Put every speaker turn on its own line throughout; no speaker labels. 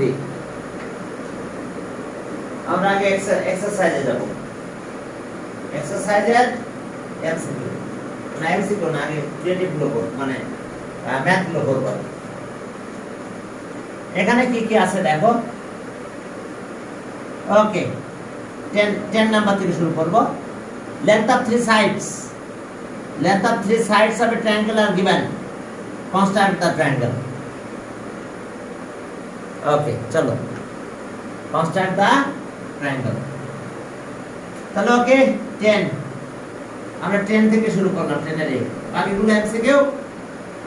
3 আমরা আগে এক্সারসাইজে যাব এক্সারসাইজের এমসিকিউ না এমসিকিউ না আগে ক্রিয়েটিভ গুলো মানে ম্যাথ গুলো করব এখানে কি কি আছে দেখো ওকে 10 নাম্বার থেকে শুরু করব length of three sides of a triangle are given construct the triangle okay চলো construct the triangle তাহলে ওকে 10 আমরা 10 থেকে শুরু করলাম 10 এর বাকিগুলো এমসিকিউ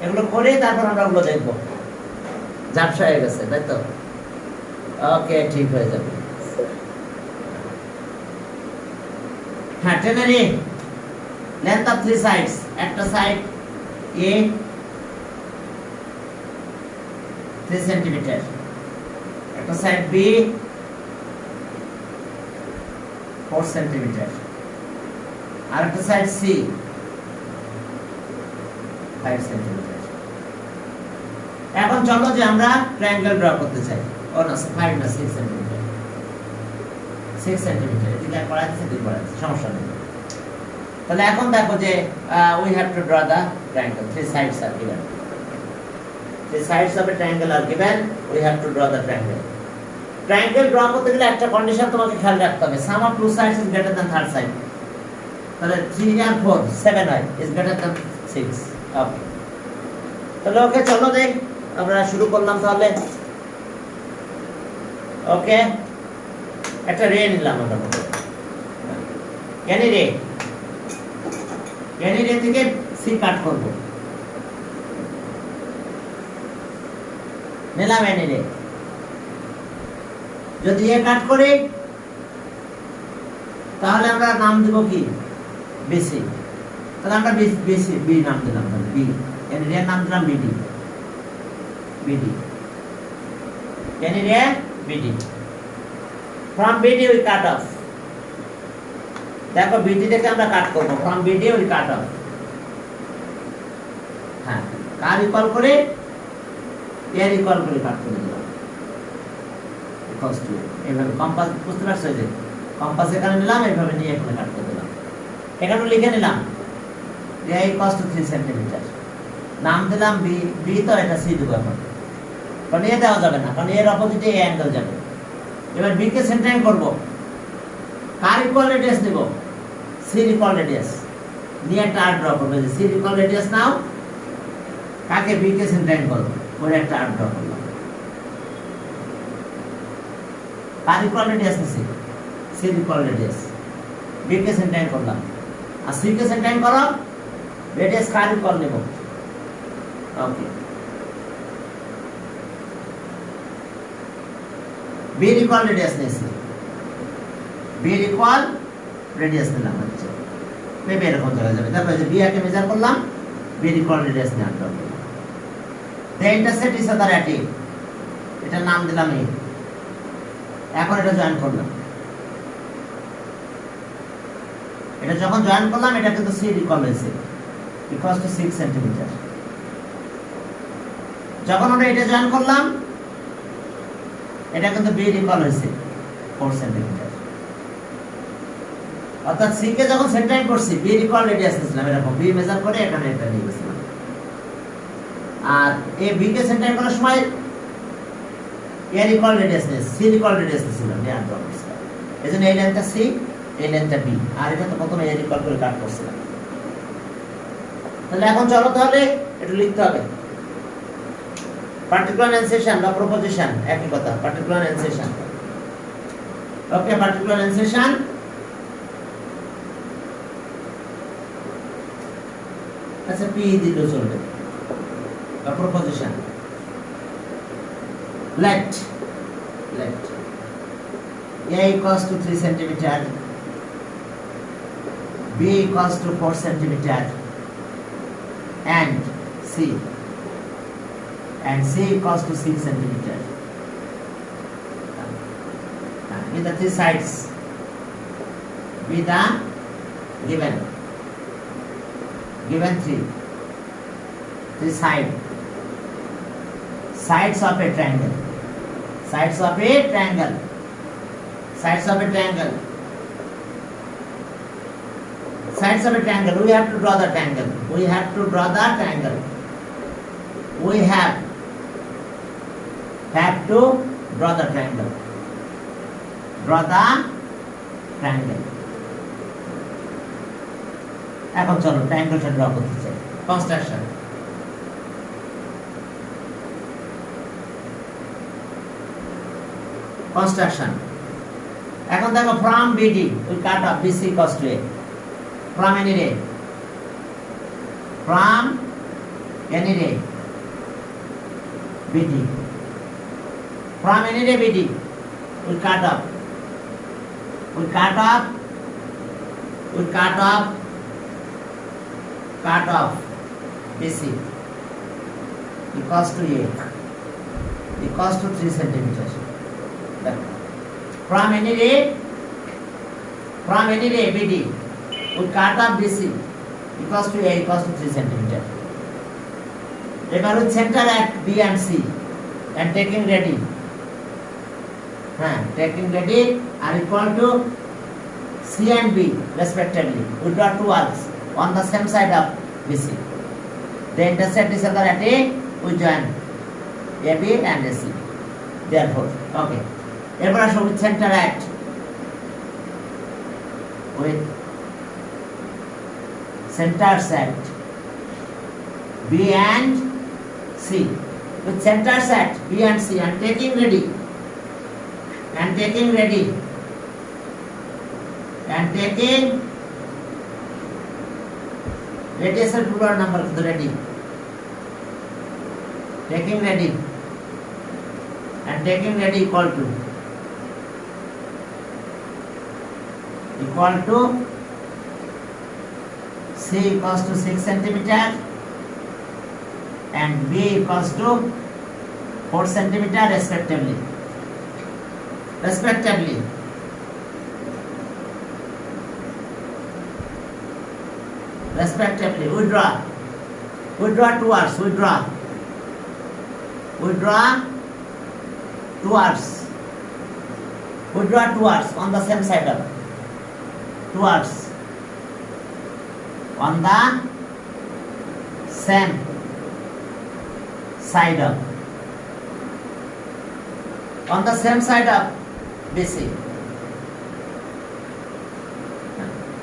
এগুলো করে তারপর আমরা ওগুলো দেখব ঝাপসা হয়ে গেছে তাই তো ওকে ঠিক হয়ে যাবে হ্যাঁ 10 এর length of three sides একটা সাইড a 3 cm একটা সাইড b 4 cm আর একটা সাইড c 5 cm এখন চলো যে আমরা ট্রায়াঙ্গেল ড্র করতে চাই ও না 5 না 6 cm 6 cm এদিকে করা আছে দুই করা আছে সমস্যা নেই তাহলে এখন দেখো যে we have to draw the triangle three sides are given the sides of a triangle are given we have to draw the triangle draw করতে গেলে একটা কন্ডিশন তোমাকে খেয়াল রাখতে হবে sum of two sides is greater than third side তাহলে 3 and 4 7 হয় is greater than 6 ওকে তাহলে ওকে চলো দেখ আমরা শুরু করলাম তাহলে ওকে একটা রে নিলাম আমরা এনি রে থেকে সি কাট করব নিলাম এনি রে যদি এ কাট করি তাহলে আমরা নাম দেব কি বিসি তাহলে আমরা বিসি বি নাম দিলাম বি এনি রে নাম দিলাম বিডি এনি রে BD from BD we cut off দেখো BD থেকে আমরা কাট করব from BD we cut off হ্যাঁ কার ইকুয়াল করে এর ইকুয়াল করে কাট করে দিলাম ইকুয়ালস টু এইভাবে কম্পাস বুঝতে পারছো যে কম্পাস এখানে নিলাম এইভাবে নিয়ে এখানে কাট করে দিলাম এখানে লিখে নিলাম যে ইকুয়ালস টু 3 cm নাম দিলাম বি তো এটা সি দেব এখন কারণ এ দেওয়া যাবে না কারণ এর অপোজিটে এ অ্যাঙ্গেল যাবে এবার বি কে সেন্টারিং করব কার ইকুয়াল রেডিয়াস নেব সি ইকুয়াল রেডিয়াস নিয়ে একটা আর্ক ড্র করব যে সি ইকুয়াল রেডিয়াস নাও কাকে বি কে সেন্টারিং করব ওর একটা আর্ক ড্র করলাম কার ইকুয়াল রেডিয়াস নিছি সি ইকুয়াল রেডিয়াস বি কে সেন্টারিং করলাম আর সি কে সেন্টারিং করো রেডিয়াস কার ইকুয়াল নেব ওকে বি ইকুয়াল রেডিয়াস নিছি বি ইকুয়াল রেডিয়াস নিলাম আচ্ছা মেবি এরকম চলে যাবে তারপর যে বি কে মেজার করলাম বি ইকুয়াল রেডিয়াস নিয়ে আনলাম the intercept is other at a এটা নাম দিলাম এ এখন এটা জয়েন করলাম এটা যখন জয়েন করলাম এটা কিন্তু সি ইকুয়াল হয়েছে ইকুয়ালস টু 6 cm যখন আমরা এটা জয়েন করলাম এটা কিন্তু বি ইকুয়াল হয়েছে 4 cm অর্থাৎ সি কে যখন সেন্টারিং করছি বি ইকুয়াল রেডিয়াস নিছিলাম এরকম বি মেজার করে এখানে এটা নিয়ে গেছিলাম আর এ বি কে সেন্টারিং করার সময় এর ইকুয়াল রেডিয়াস নিয়ে সি ইকুয়াল রেডিয়াস নিছিলাম এই আনতে হবে এজন্য এই লেন্থটা সি এই লেন্থটা বি আর এটা তো প্রথমে এর ইকুয়াল করে কাট করছিলাম তাহলে এখন চলো তাহলে এটা লিখতে হবে particular insertion বা proposition একই কথা particular insertion ওকে particular insertion আচ্ছা পি দিলো চলবে বা proposition let a equals to 3 cm b equals to 4 cm and c equals to 6 cm in the three sides be the given three sides of a triangle Sides of a triangle. Sides of a triangle. Sides of a triangle. We have to draw the triangle. We have to draw the triangle. We have to draw the triangle. Draw the triangle. এখন চলো ট্রায়াঙ্গেলটা draw করতে চাই। Construction. Construction. এখন দেখো from BD we cut off BC equals to A. From any ray. From any ray. BD. From any ray BD we cut off. We cut off. We cut off. Cut off BC equals to A equals to 3 centimeters. From any ray BD we cut off BC equals to A equals to 3 centimeter. এবার center at B and C and taking ready are equal to C and B respectively. We draw two arcs on the same side of BC. They intersect each other at A. We join AB and AC. Therefore, okay. এবার আসো with center at B and C. With centers at B and C and taking ready. Radius and plural number for the ready. Taking ready equal to C equals to 6 centimeter and B equals to 4 centimeter respectively. We draw two arcs. We draw two arcs. On the same side of two arcs on the same side of BC.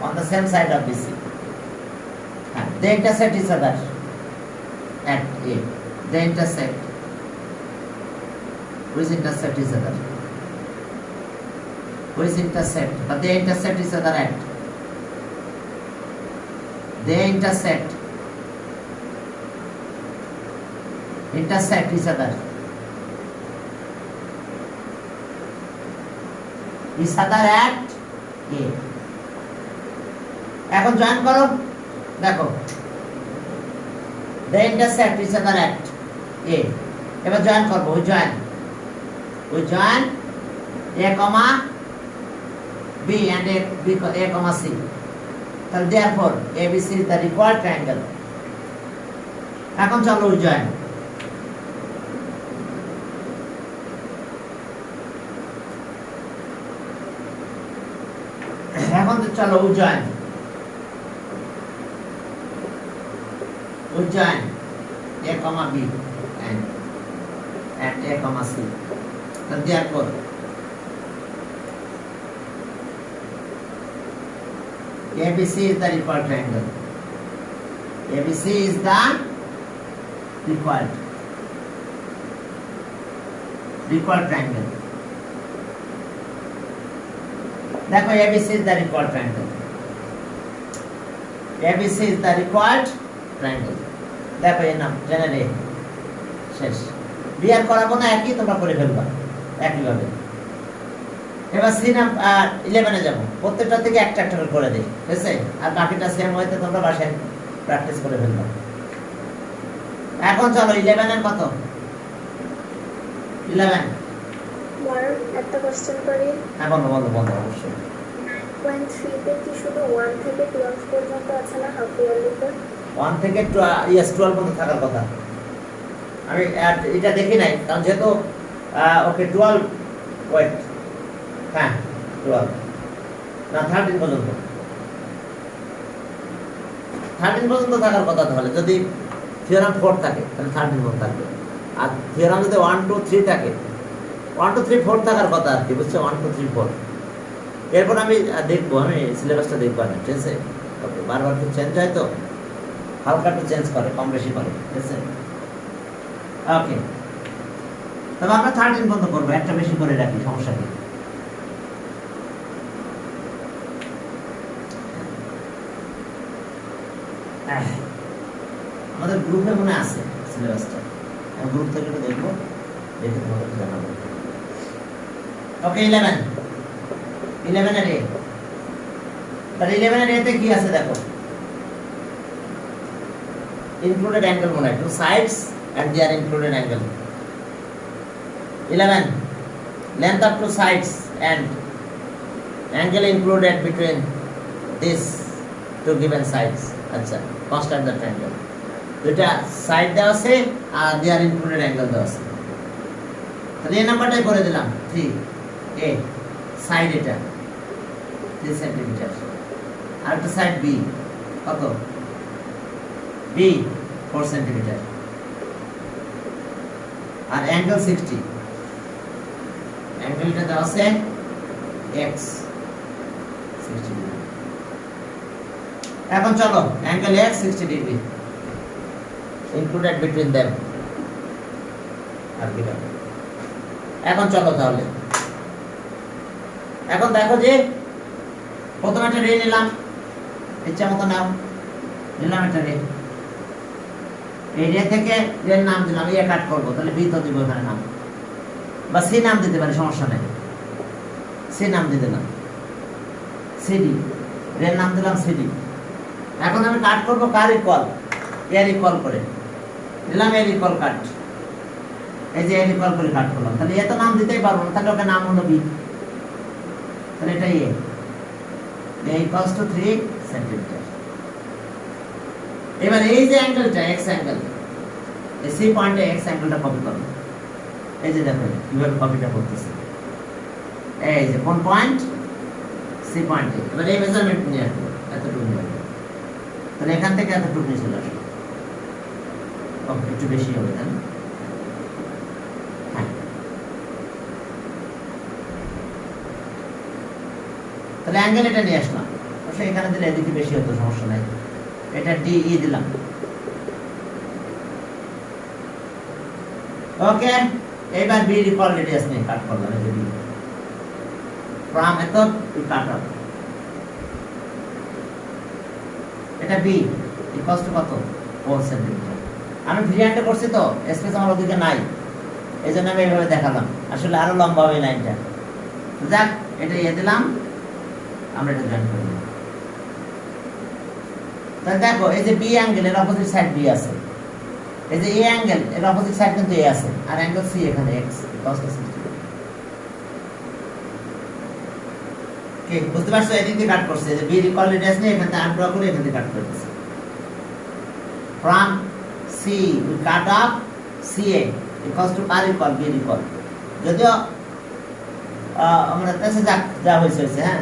On the same side of BC. They intersect each other at A. They intersect. Which intersect each other? But they intersect each other at. They intersect each other. at A. এখন join করো। দেখো they intersect each other at A. এবার join করব। we join A comma B and A comma C. So therefore ABC is the required triangle. এখন চলো we join. এখন তো চলো we join A comma B and A comma C. So therefore ABC is the required triangle. ABC is the required triangle. দেখো ABC is the required triangle. ABC is the required triangle. দেখো এর নাম জেনে শেষ। বিয়ার করাবো না, একই তোমরা করে ফেলবা একইভাবে। এবার সি নাম 11 এ যাব। প্রত্যেকটা থেকে একটা করে করে দেই, ঠিক আছে? আর বাকিটা সেম হইতে তোমরা বাসায় প্র্যাকটিস করে ফেলবা। এখন চলো 11 এর কত? 11
একটা কোশ্চেন করি।
হ্যাঁ বলো অবশ্যই।
9.3 তে কি শুধু 1 থেকে 12 পর্যন্ত আছে না হাফ ইয়ারলিতে?
1 থেকে 12 পর্যন্ত থাকার কথা। আমি এটা দেখি নাই, কারণ যেহেতু ওকে 12 ওয়েট, হ্যাঁ 12 না 13 পর্যন্ত, 13 পর্যন্ত থাকার কথা। তাহলে যদি থিওরাম 4 থাকে তাহলে 13 পর্যন্ত থাকবে, আর থিওরাম যদি 1 2 3 থাকে, 1 2 3 4 থাকার কথা আর কি, বুঝছো? 1 2 3 4। এরপর আমি দেখবো, আমি সিলেবাসটা দেখবো আমি, ঠিক আছে? ওকে, বারবার একটু চেঞ্জ হয় তো, হালকা একটু চেঞ্জ করে, কম বেশি করে, ঠিক আছে? ওকে, তবে আমরা 13 পর্যন্ত করবো, একটা বেশি করে রাখি, সমস্যা কি? আমাদের গ্রুপে মনে আছে সিলেবাসটা, আমি গ্রুপ থেকে একটু দেখবো, দেখে তোমাদের জানাবো। ওকে, 11 এর এ, তাহলে 11 এর এতে কি আছে দেখো, included angle মনে হয়, two sides and their included angle. 11 length of two sides and angle included between these two given sides. আচ্ছা, constant the triangle, দুইটা সাইড দেওয়া আছে আর their included angle দেওয়া আছে। তাহলে এই নাম্বারটাই করে দিলাম 3 a, সাইড এটা 3 সেন্টিমিটার, আর একটা সাইড b কত, b 4 সেন্টিমিটার, আর অ্যাঙ্গেল 60, অ্যাঙ্গেলটা দেওয়া আছে x 60 ডিগ্রি। এখন চলো, angle x 60 degree included between them, আর কি হবে? এখন চলো তাহলে, এখন দেখো যে প্রথমে একটা রে নিলাম, ইচ্ছা মতো নাও, নিলাম একটা রে, এই রে থেকে রের নাম দিলাম, এ কাট করবো, তাহলে বি তো দিব এখানে নাম, বা সি নাম দিতে পারি, সমস্যা নেই, সি নাম দিয়ে দিলাম, সিডি, রের নাম দিলাম সিডি। এখন আমি কাট করবো কার ইকুয়াল, এর ইকুয়াল করে দিলাম, এর ইকুয়াল কাট, এই যে এর ইকুয়াল করে কাট করলাম, তাহলে এ তো নাম দিতেই পারবো না, তাহলে ওকে নাম হলো বি, তাহলে এটা এ ইকুয়ালস টু 3 সেন্টিমিটার। এবার এই যে অ্যাঙ্গেলটা এক্স অ্যাঙ্গেল, এই সি পয়েন্টে এক্স অ্যাঙ্গেলটা কপি করব, এই যে দেখো কিভাবে কপিটা করতেছে, এই যে কোন পয়েন্ট, সি পয়েন্টে। এবার এই মেজারমেন্ট নিয়ে আসবো, এতটুকু নিয়ে আসবো, তাহলে এখান থেকে এতটুকু নিয়ে চলে আসবো, একটু বেশি হবে তাই না? হ্যাঁ, তাহলে অ্যাঙ্গেল এটা নিয়ে আসলাম, অবশ্যই এখানে দিলে এদিকে বেশি হতো, সমস্যা নাই, এটা ডি ই দিলাম। ওকে, এবার বি ইকুয়াল রেডিয়াস নিয়ে কাট করলাম, এই যে বি ফ্রম এত টু কাট আপ, এটা বি ইকুয়ালস টু কত, 4 সেন্টিমিটার। আমি ফ্রি হ্যান্ডে করছি তো, স্পেস আমার ওদিকে নাই, এই জন্য আমি এইভাবে দেখালাম, আসলে আরো লম্বা হবে লাইনটা। যাক, এটা ইয়ে দিলাম, আমরা এটা জয়েন করে দিলাম। তাহলে দেখো, এই যে বি অ্যাঙ্গেল এর অপোজিট সাইড বি আছে, এই যে এ অ্যাঙ্গেল এর অপোজিট সাইড কিন্তু এ আছে, আর অ্যাঙ্গেল সি এখানে এক্স cos 60। কি বুঝতে পারছো? এদিক দিয়ে কাট করছে, যে বি ইকুয়াল রেডিয়াস নিয়ে এখানে আর্ম ড্র করে এখানে কাট করে দিয়েছে। From C we cut off CA equals to আর ইকুয়াল বি ইকুয়াল, যদিও আমরা কাছে যা হয়েছে, হ্যাঁ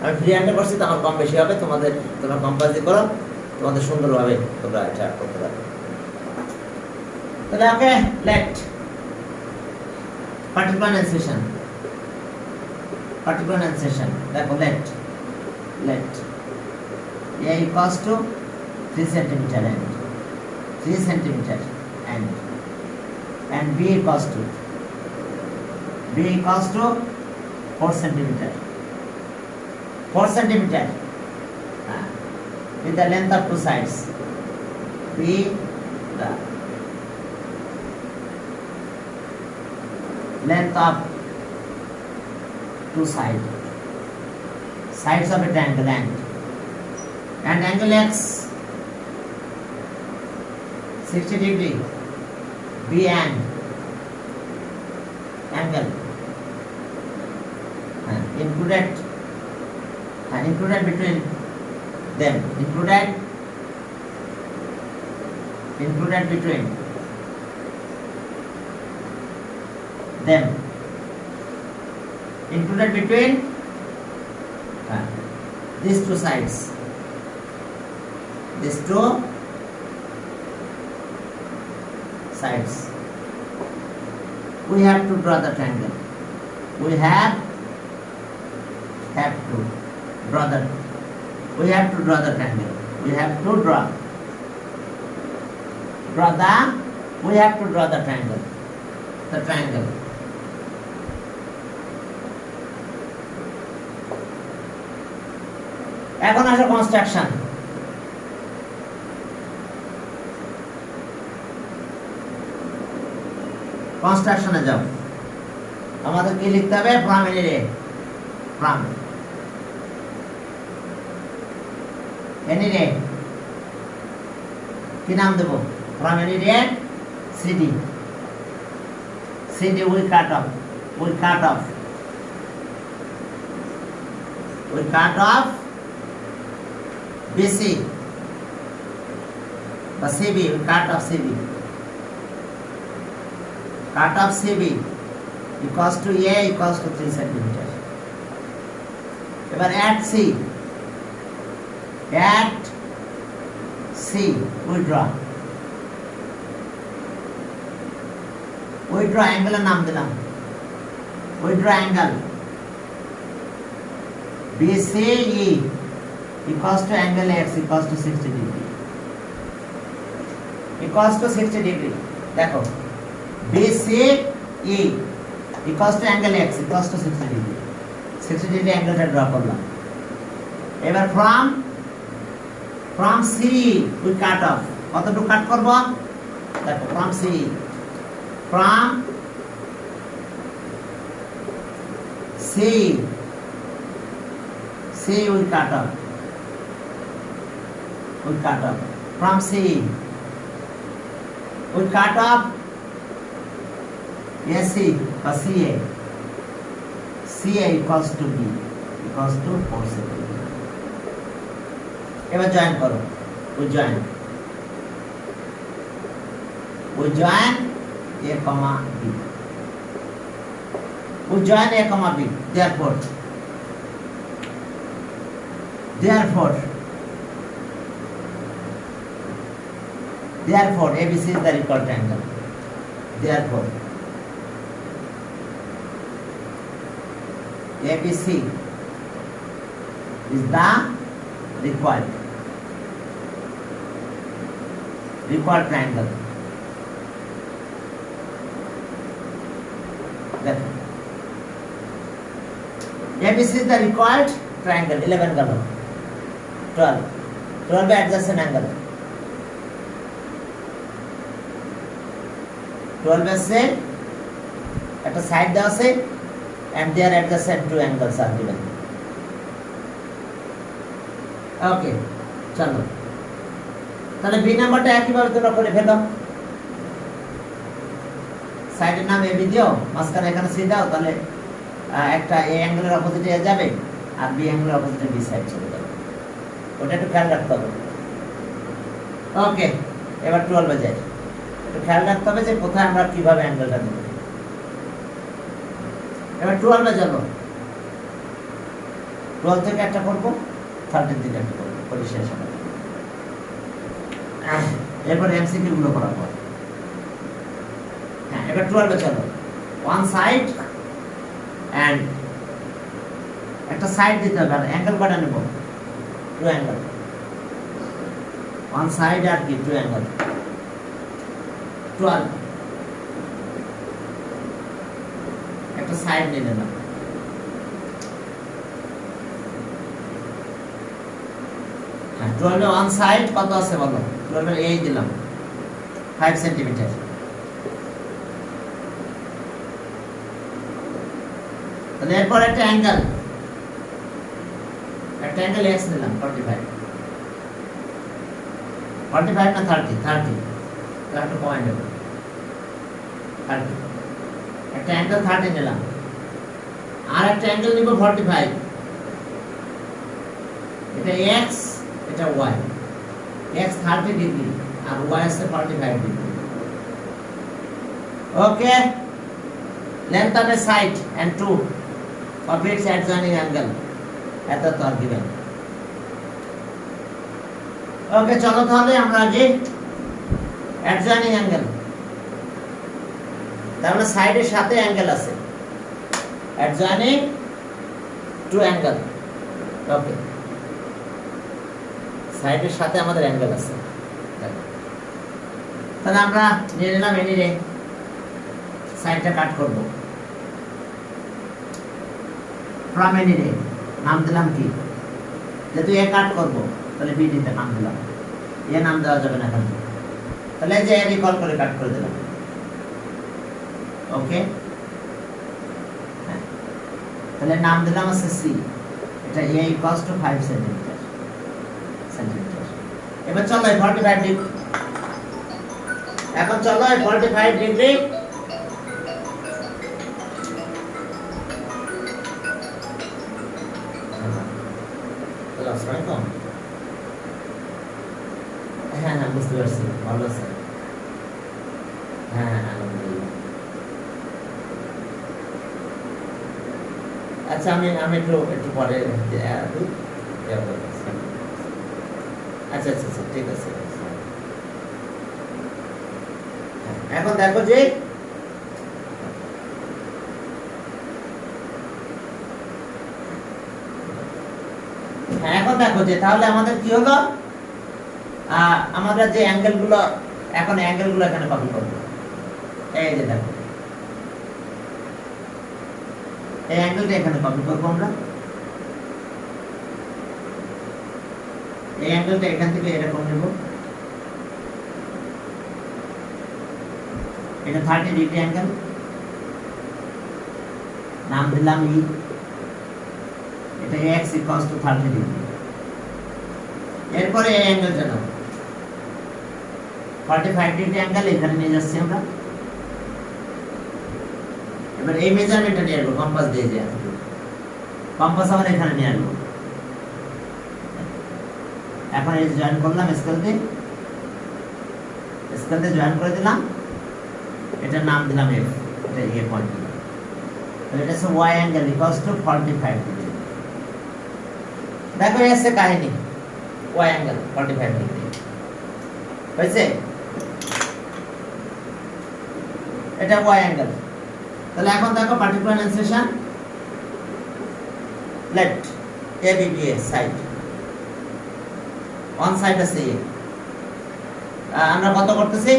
আমি ফ্রি হ্যান্ডে করছি তো আমার কম বেশি হবে, তোমরা কম্পারিজন করো, তোমাদের সুন্দরভাবে তোমরা এটা করতে পারবে। তাহলে ওকে, লেট পার্টিকুলার এনসেশন দেখো, late a equals to 3 centimeter and 3 centimeter and b equals to 4 centimeter, 4 centimeter with the length of two sides, b the length of two sides of a triangle, and angle x 60 degree, b and angle included between them, included between them. Included between these two sides. These two sides. We have to draw the triangle. We have to draw the. We have to draw the triangle. We have to draw. We have to draw the triangle. The triangle. এখন আসো construction. কনস্ট্রাকশনে যাও। আমাদের কি লিখতে হবে? From any রে। From any রে কি নাম দেব? ফ্রম এনি রে CD. CD will cut off. Will cut off. Will cut off BC বা CB, cut of CB. Cut of CB equals to A equals to 3 cm. এবার at C. At C we draw. We draw angle এর নাম দিলাম। We draw angle BCE equals to angle X equals to 60 degree. Equals to 60 degree. দেখো BCE equals to angle X equals to 60 degree. 60 degree অ্যাঙ্গেলটা draw করলাম। এবার from C we cut off. কতটুকু কাট করব? দেখো from C we cut off. We cut off from C. We cut off AC or CA. CA equals to B equals to 4 cm. এবার join করো। We join A comma B. We join A comma B. Therefore ABC is the required triangle. Therefore ABC is the required triangle. ABC is the required triangle. 11 গেল 12 adjacent angle 12 আছে একটা side দেওয়া আছে and they are adjacent two angles are given. Okay, চলো তাহলে B নাম্বারটা একইভাবে তোমরা করে ফেলো। সাইডের নাম এবি দিও, মাঝখানে এখানে সি দাও, তাহলে একটা এ অ্যাঙ্গেলের অপোজিটে যাবে আর বি অ্যাঙ্গেলের অপোজিটে বি সাইড চলে যাবে। ওটা একটু খেয়াল রাখতে হবে। ওকে, এবার 12 যাই। একটু খেয়াল রাখতে হবে যে কোথায় আমরা কিভাবে অ্যাঙ্গেলটা দেব। এবার 12 যাব। 12 থেকে একটা করব, 13 থেকে একটা করব, করে শেষ হবে। এরপর এমসিকিউ গুলো করার পর হ্যাঁ, এবার 12 চলো। ওয়ান সাইড এন্ড একটা সাইড দিতে হবে, আর অ্যাঙ্গেল কটা নেব? To angle. ওয়ান সাইড আর কি টু অ্যাঙ্গেল 12 একটা সাইড নিয়ে নিলাম। হ্যাঁ, 12 ওয়ান সাইড কত আছে বলো? 12 এই দিলাম 5 সেন্টিমিটার। তাহলে এরপর একটা অ্যাঙ্গেল এক্স নিলাম 45 না 30 একটা পয়েন্ট হবে 30। একটা অ্যাঙ্গেল 30 নিলাম, আর একটা অ্যাঙ্গেল নিব 45। এটা এক্স, এটা ওয়াই। এক্স 30 ডিগ্রি আর ওয়াই আছে 45 degree. Okay, length of a side and two of its adjoining angle এত তো আর given ওকে চলো তাহলে আমরা আগে adjoining angle তার মানে সাইডের সাথে অ্যাঙ্গেল আছে adjoining two angle ওকে সাইডের সাথে আমাদের অ্যাঙ্গেল আছে তাহলে আমরা নিয়ে নিলাম এনি রে সাইডটা কাট করব ফ্রম এনি রে নাম দিলাম কি যেহেতু এ কাট করব তাহলে বি তে নাম দিলাম এ নাম দেওয়া যাবে না এখন তাহলে যে রিকল করে কাট করে দিলাম ওকে তাহলে নাম দিলাম আছে সি এটা a ইকুয়ালস টু 5 সেন্টিমিটার এবার চলো 45 ডিগ্রি এখন চলো 45 ডিগ্রি হ্যাঁ হ্যাঁ বুঝতে পারছি ভালো আছে হ্যাঁ আলহামদুলিল্লাহ আচ্ছা আমি একটু পরে আচ্ছা আচ্ছা আচ্ছা ঠিক আছে এখন দেখো যে এখন দেখো যে তাহলে আমাদের কি হলো আমরা যে অ্যাঙ্গেল গুলো এখন অ্যাঙ্গেল গুলো এখানে কপি করব এই যে দেখো এই অ্যাঙ্গেলটা এখানে কপি করব আমরা এই অ্যাঙ্গেলটা এখান থেকে এরকম নেব এটা 30 ডিগ্রি অ্যাঙ্গেল নাম দিলাম ই এটা x = 30 ডিগ্রি এরপরে এই অ্যাঙ্গেলটা নাও 45 ডিগ্রি অ্যাঙ্গেল এখানে নিয়ে যাচ্ছি আমরা এবার এই মেজারমেন্টটা নিয়ে আসবো কম্পাস দিয়ে যে কম্পাস আমরা এখানে নিয়ে আসবো এখন এই জয়েন করলাম স্কেল দিয়ে জয়েন করে দিলাম এটার নাম দিলাম f এটা a পয়েন্ট দিলাম তাহলে এটা হচ্ছে y angle equals to 45 degree দেখো এসে কাহিনী y অ্যাঙ্গেল 45 ডিগ্রি হয়েছে এটা y অ্যাঙ্গেল তাহলে এখন দেখো particular insertion left a b b a side on side আছে আমরা কত করতেছি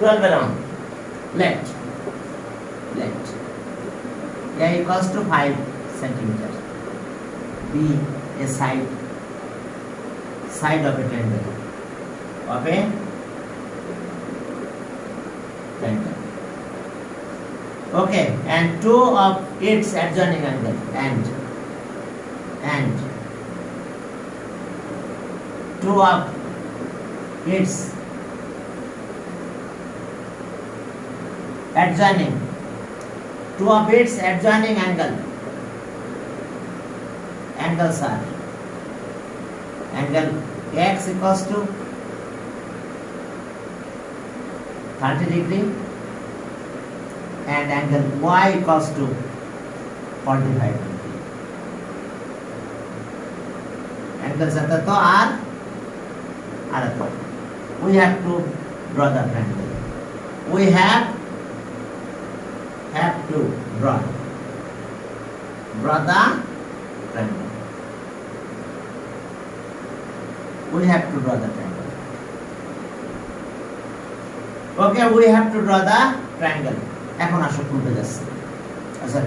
12 around left a equals to 5 centimeter b a side of a triangle okay and two of its adjoining angle and two of its adjoining angles are angle x equals to 30 degree and angle y equals to 45 degree angles are the we have to draw the triangle we have to draw the triangle we have to draw the triangle okay we have to draw the triangle এখন আসো খুলতে যাচ্ছে আচ্ছা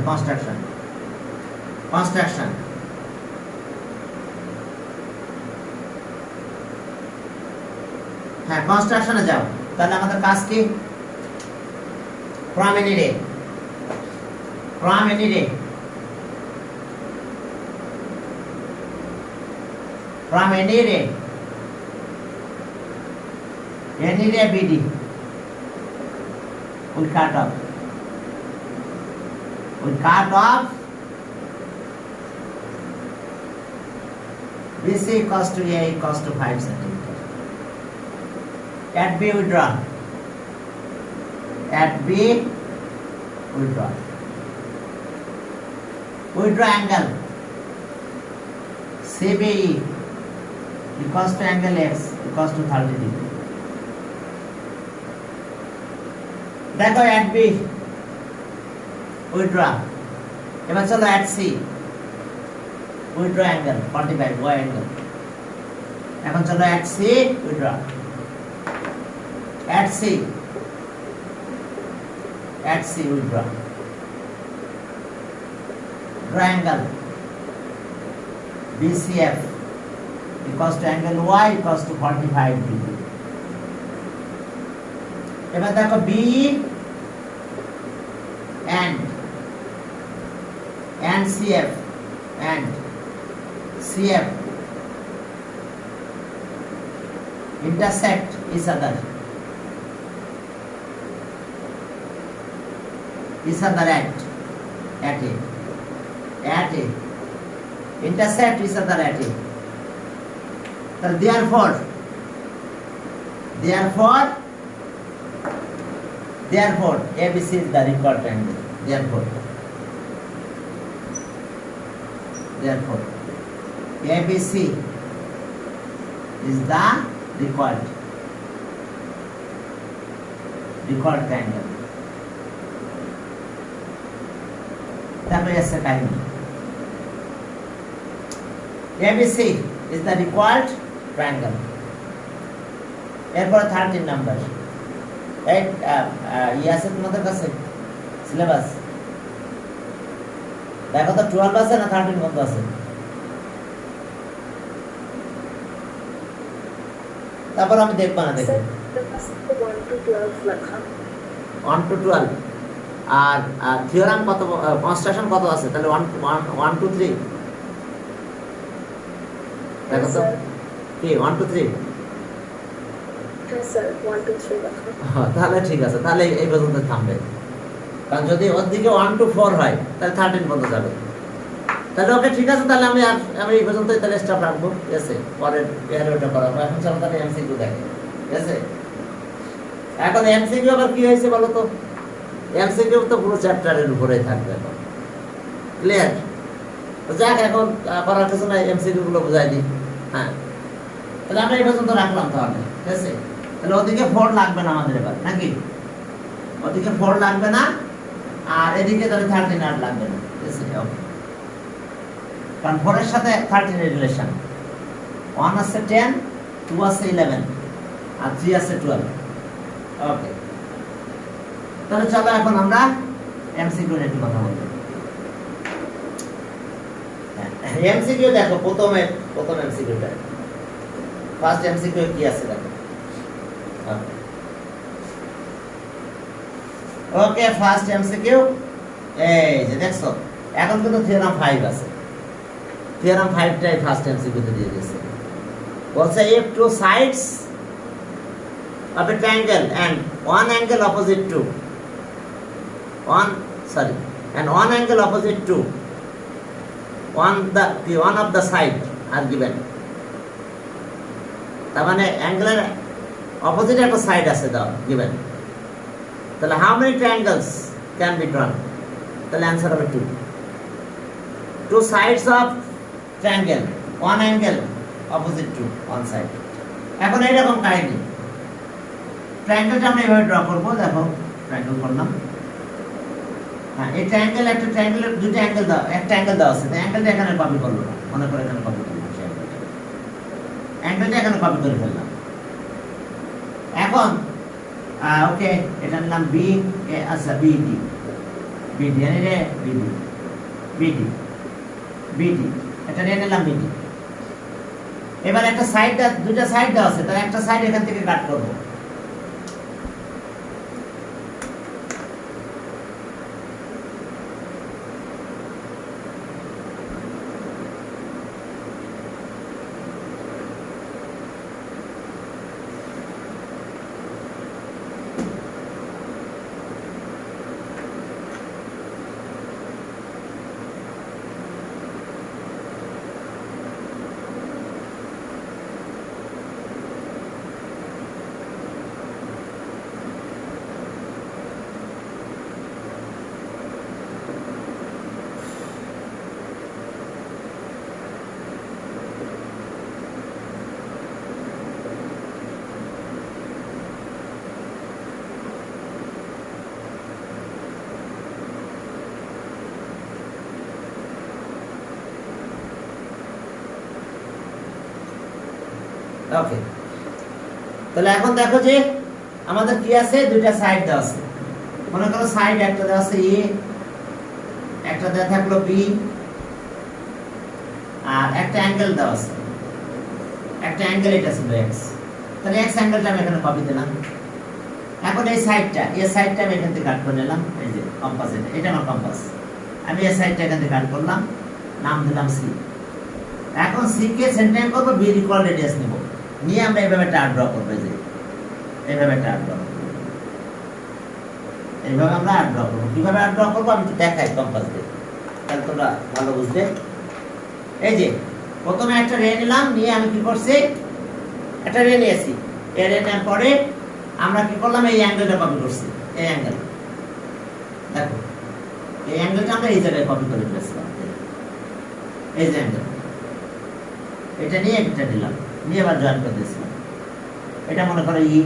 construction হ্যাঁ কনস্ট্রাকশনে যাও তাহলে আমাদের কাজ কি from any ray BD we cut off BC equals to A equals to 5 centimeter at B we draw at B we draw angle CBE equals to angle X equals to 30 degree. দেখো at B we draw, এবার চলো at C we draw angle 45 Y angle. এখন চলো at C we draw at C we draw angle BCF equals to angle Y equals to 45 degree. এবার দেখো B and CF intersect each other at A intersect each other at A. So therefore ABC is the required angle. Therefore ABC is the required angle. তারপরে আছে কাহিনী ABC is the required triangle. এরপর 13 number এই আছে তোমাদের কাছে syllabus দেখো তো 12 আছে না 13 কত আছে তারপর আমি দেখব না দেখি
1 to 12 লেখা
1 to 12 আর থিওরাম কত কনস্ট্রাকশন কত আছে তাহলে 1 2 3 দেখো তো কি 1 2 3
হ্যাঁ স্যার 1 to 3 লেখা
তাহলে ঠিক আছে তাহলে এই পর্যন্ত থামবে কারণ যদি ওর দিকে 1 to 4 হয় তাহলে 13 পর্যন্ত যাবে তাহলে ওকে ঠিক আছে তাহলে আমি এই পর্যন্তই তাহলে স্টপ রাখবো ঠিক আছে পরের এর ওটা করাবো এখন চলো তাহলে এমসিকিউ দেখে ঠিক আছে এখন এমসিকিউ আবার কি হয়েছে বলো তো এমসিকিউ তো পুরো চ্যাপ্টারের উপরেই থাকবে এখন ক্লিয়ার তো যাক এখন করার কিছু নাই এমসিকিউ গুলো বুঝাই দিই হ্যাঁ তাহলে আমরা এই পর্যন্ত রাখলাম তাহলে ঠিক আছে তাহলে ওদিকে 4 লাগবে না আমাদের এবার নাকি ওদিকে 4 লাগবে না আর এদিকে তাহলে 13 আর লাগবে না ঠিক আছে ওকে কারণ 4 এর সাথে 13 এর রিলেশন 1 আছে 10 2 আছে 11 আর 3 আছে 12 ওকে তাহলে চলো এখন আমরা এমসিকিউ নিয়ে একটু কথা বলবো এমসিকিউ দেখো প্রথম এমসিকিউটা ফার্স্ট এমসিকিউ কি আছে দেখো ওকে ফার্স্ট এমসিকিউ এই যে দেখছো এখন কিন্তু থিওরাম 5 আছে থিওরাম 5 টাই ফার্স্ট এমসিকিউ তে দিয়ে দিয়েছে বলছে if two sides of a triangle and one angle opposite to one angle opposite to one of the side are given তার মানে অ্যাঙ্গেলের অপোজিট একটা সাইড আছে দাও given তাহলে how many triangles can be drawn তাহলে आंसर হবে 2 sides of triangle one angle opposite to one side এখন এইরকম কাহিনী ট্রায়াঙ্গেলটা আমরা এভাবে ড্র করব দেখো ট্রায়াঙ্গেল করলাম হ্যাঁ এই ট্রায়াঙ্গেল একটা ট্রায়াঙ্গেলের দুটো অ্যাঙ্গেল দাও একটা অ্যাঙ্গেল দাও আছে অ্যাঙ্গেলটা এখানে কপি করব না মনে করে এখানে কপি করব অ্যাঙ্গেলটা এখানে কপি করে ফেললাম এখন ওকে এটার নাম বি আচ্ছা বিডি এনে রে বিডি এটা নিয়ে নিলাম বিডি এবার একটা সাইড দুটো সাইড দেওয়া আছে তাহলে একটা সাইড এখান থেকে কাট করব ওকে, তাহলে এখন দেখো যে আমাদের কি আছে, দুইটা সাইড দেওয়া আছে। মনে করো সাইড একটা দেওয়া আছে এ, একটা দেওয়া থাকলো বি, আর একটা অ্যাঙ্গেল দেওয়া আছে। একটা অ্যাঙ্গেল এটা ছিল এক্স, তাহলে এক্স অ্যাঙ্গেলটা আমি এখানে কপি দিলাম। এখন এই সাইডটা, এই সাইডটা আমি এখান থেকে কাট করে নিলাম। এই যে কম্পাস, এটা আমার কম্পাস। আমি এই সাইডটা এখান থেকে কাট করলাম, নাম দিলাম সি। এখন সি কে সেন্টার করব, বি ইকুয়াল রেডিয়াস নেব, নিয়ে আমরা এইভাবে একটা আর্ক ড্র করব। এই যে এইভাবে একটা আর্ক ড্র করব, এইভাবে আমরা আর্ক ড্র করব। কিভাবে আর্ক ড্র করব আমি একটু দেখাই কম্পাস দিয়ে, তাহলে তোমরা ভালো বুঝবে। এই যে প্রথমে একটা রে নিলাম, নিয়ে আমি কি করছি, একটা রে নিয়েছি। এই রে নেওয়ার পরে আমরা কি করলাম, এই অ্যাঙ্গেলটা কপি করছি। এই অ্যাঙ্গেল দেখো, এই অ্যাঙ্গেলটা আমরা এই জায়গায় কপি করে ফেলেছিলাম। এই যে অ্যাঙ্গেল, এটা নিয়ে একটা দিলাম, নিয়ে আবার জয়েন করে দিয়েছিলাম। এটা মনে করো ই।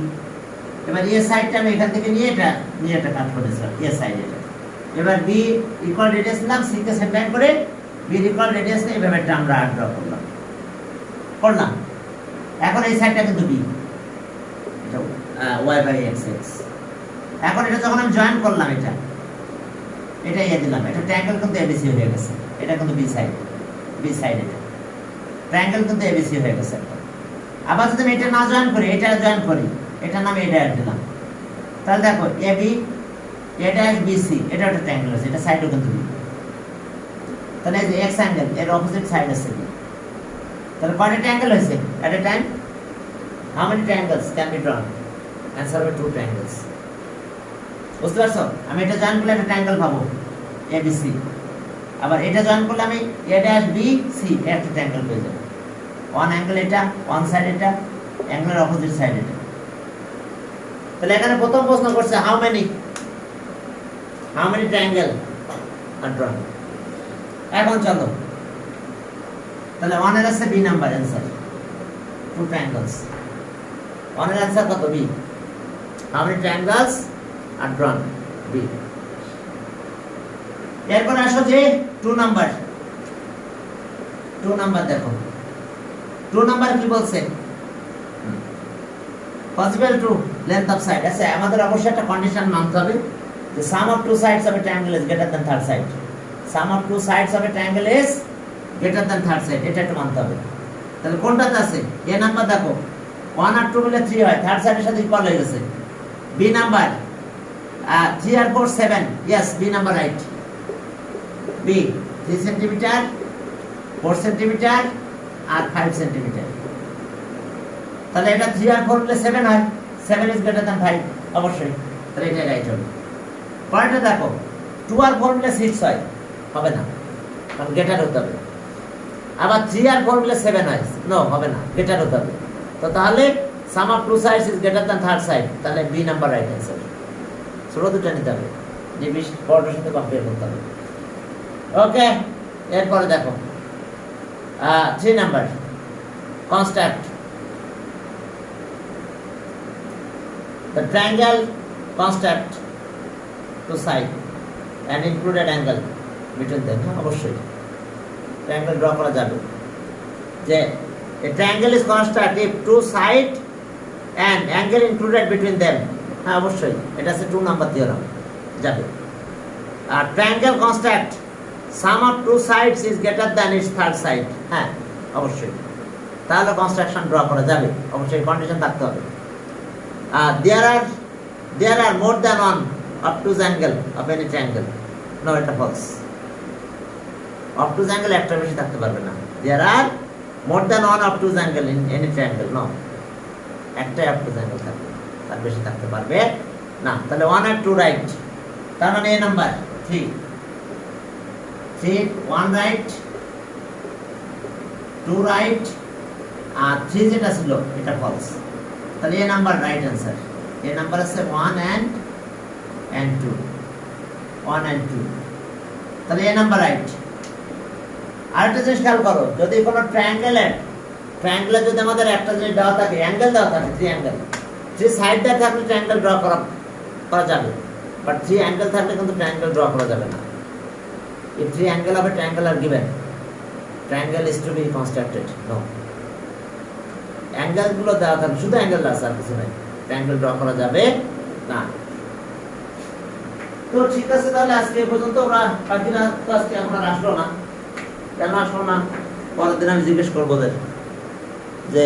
এবার এ সাইডটা আমি এখান থেকে নিয়ে এটা কাট করে দিয়েছিলাম, এ সাইড এটা। এবার বি ইকুয়াল রেডিয়াস নিলাম, সি কে সেন্টার করে বি ইকুয়াল রেডিয়াস নিয়ে এভাবে একটা আমরা আর্ক ড্র করলাম। এখন এই সাইডটা কিন্তু বি, এটা ওয়াই বাই এক্স এক্স। এখন এটা যখন আমি জয়েন করলাম, এটা ইয়ে দিলাম, এটা ট্রায়াঙ্গেল কিন্তু এবিসি হয়ে গেছে। এটা কিন্তু বি সাইড, এটা ট্রায়াঙ্গেল কিন্তু এবিসি হয়ে গেছে। আবার যদি আমি এটা না জয়েন করি, এটা জয়েন করি, এটার নাম এটা অ্যাড দিলাম, তাহলে দেখো A B, a dash B C, এটা একটা ট্রায়াঙ্গেল আছে, এটা সাইডও কিন্তু বি। তাহলে এই যে এক্স অ্যাঙ্গেল, এর অপোজিট সাইড আছে বি। তাহলে কয়টা ট্রায়াঙ্গেল হয়েছে at a time? How many triangles can be drawn? Answer হবে 2 ট্রায়াঙ্গেলস। বুঝতে পারছো? আমি এটা জয়েন করলে একটা ট্রায়াঙ্গেল পাবো এ বি সি। আবার এটা জয়েন করলে আমি এ ড্যাশ বি সি, একটা ট্রায়াঙ্গেল পেয়ে যাবো। ওয়ান অ্যাঙ্গেল এটা, ওয়ান সাইড এটা, অ্যাঙ্গেলের অপোজিট সাইড এটা। তাহলে এখানে প্রথম প্রশ্ন করছে how many triangle are drawn. এখন চলো, তাহলে 1 এর আছে বি নাম্বার অ্যান্সার, 2 ট্রায়াঙ্গেলস। 1 এর অ্যান্সার কত? B. How many triangles are drawn? B. এরপর আসো যে 2 নাম্বার। 2 নাম্বার দেখো, 2 নাম্বার কি বলছে? Possible two length of side. আচ্ছা, আমাদের অবশ্যই একটা কন্ডিশন মানতে হবে যে sum of 2 sides of a triangle is greater than third side. Sum of 2 sides of a triangle is greater than third side, এটা একটু মানতে হবে। তাহলে কোনটাতে আছে? এ নাম্বার দেখো 1 আর 2 মিলে 3 হয়, থার্ড সাইডের সাথে ইকুয়াল হয়ে গেছে। বি নাম্বার 3 আর 4 7, yes B number right. B 3 centimetre, 4 centimetre আর 5 সেন্টিমিটার। তাহলে এটা 3 আর 4 মিলে 7 হয়, 7 ইজ গ্রেটার দ্যান 5 অবশ্যই, তাহলে এটা রাইট হবে। পরেরটা দেখো 2 আর 4 মিলে 6 হয়, হবে না, কারণ গ্রেটার হতে হবে। আবার 3 আর 4 মিলে 7 হয়, নো হবে না, গ্রেটার হতে হবে। তো তাহলে sum of 2 sides is greater than third side, তাহলে বি নাম্বার রাইট অ্যান্সার। ছোট দুটো নিতে হবে, যে বড়টার সাথে কম্পেয়ার করতে হবে। ওকে, এরপরে দেখো 3 number constant. The triangle construct to side and included angle between them. অবশ্যই ট্রায়াঙ্গেল ড্র করা যাবে যে a triangle is construct if 2 side and angle included between them. হ্যাঁ অবশ্যই, এটা আছে 2 নাম্বার থিওরাম, যাবে। আর triangle construct sum of 2 sides is greater than its third side. হ্যাঁ অবশ্যই, তাহলে কনস্ট্রাকশন ড্র করা যাবে, অবশ্যই কন্ডিশন থাকতে হবে। There are more than one obtuse angle of any triangle. No, এটা false. Obtuse angle একটা বেশি থাকতে পারবে না। There are more than one obtuse angle in any triangle. No, একটাই obtuse angle থাকবে, তার বেশি থাকতে পারবে না। তাহলে 1 আর 2 রাইট, তার মানে এ নাম্বার 3, 1 রাইট, 2 রাইট, আর 3 যেটা ছিল এটা ফলস। তাহলে এ নাম্বার রাইট অ্যান্সার। এ নাম্বার আছে 1 and 2, 1 and 2, তাহলে এ নাম্বার রাইট। আরেকটা জিনিস খেয়াল করো, যদি কোনো ট্রায়াঙ্গেলে যদি আমাদের একটা জিনিস দেওয়া থাকে, অ্যাঙ্গেল দেওয়া থাকে, 3 অ্যাঙ্গেল, 3 সাইড দেওয়া থাকলে ট্রায়াঙ্গেল ড্র করা যাবে, বাট 3 অ্যাঙ্গেল থাকলে কিন্তু ট্রায়াঙ্গেল ড্র করা যাবে না। If 3 angle of a triangle are given, triangle is to be constructed. No. Angle গুলো দেওয়া থাকবে, শুধু অ্যাঙ্গেল আছে আর কিছু নাই, অ্যাঙ্গেল ড্র করা যাবে না। তো ঠিক আছে, তাহলে আজকে এই পর্যন্ত। ওরা বাকিরা তো আজকে এখন আর আসলো না, কেন আসলো না পরের দিন আমি জিজ্ঞেস করবো ওদের যে